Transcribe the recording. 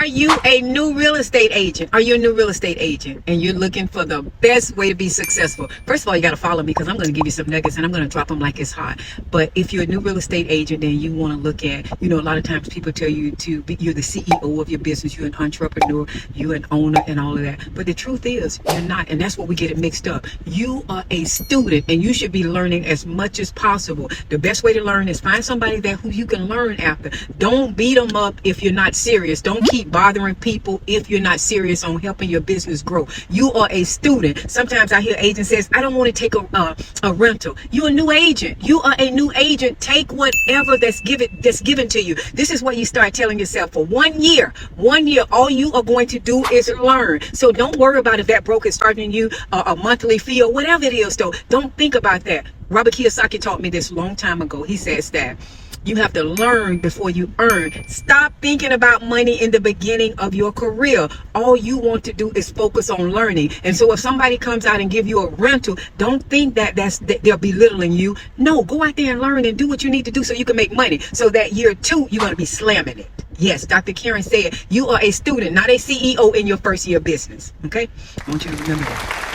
Are you a new real estate agent? Are you a new real estate agent and you're looking for the best way to be successful? First of all, you got to follow me because I'm going to give you some nuggets and I'm going to drop them like it's hot. But if you're a new real estate agent, then you want to look at, a lot of times people tell you to be, you're the CEO of your business, you're an entrepreneur, you're an owner and all of that. But the truth is you're not. And that's what we get it mixed up. You are a student and you should be learning as much as possible. The best way to learn is find somebody that who you can learn after. Don't beat them up if you're not serious. Don't keep bothering people if you're not serious on helping your business grow. You are a student. Sometimes I hear agents says, I don't want to take a rental. You're a new agent. You are a new agent. Take whatever that's given to you. This is what you start telling yourself for 1 year. 1 year, all you are going to do is learn. So don't worry about if that broker is charging you a monthly fee or whatever it is, though. Don't think about that. Robert Kiyosaki taught me this a long time ago. He says that you have to learn before you earn. Stop thinking about money in the beginning of your career. All you want to do is focus on learning. And so if somebody comes out and give you a rental, don't think that they're belittling you. No, go out there and learn and do what you need to do so you can make money. So that year 2, you're going to be slamming it. Yes, Dr. Karen said you are a student, not a CEO in your first year of business. Okay? I want you to remember that.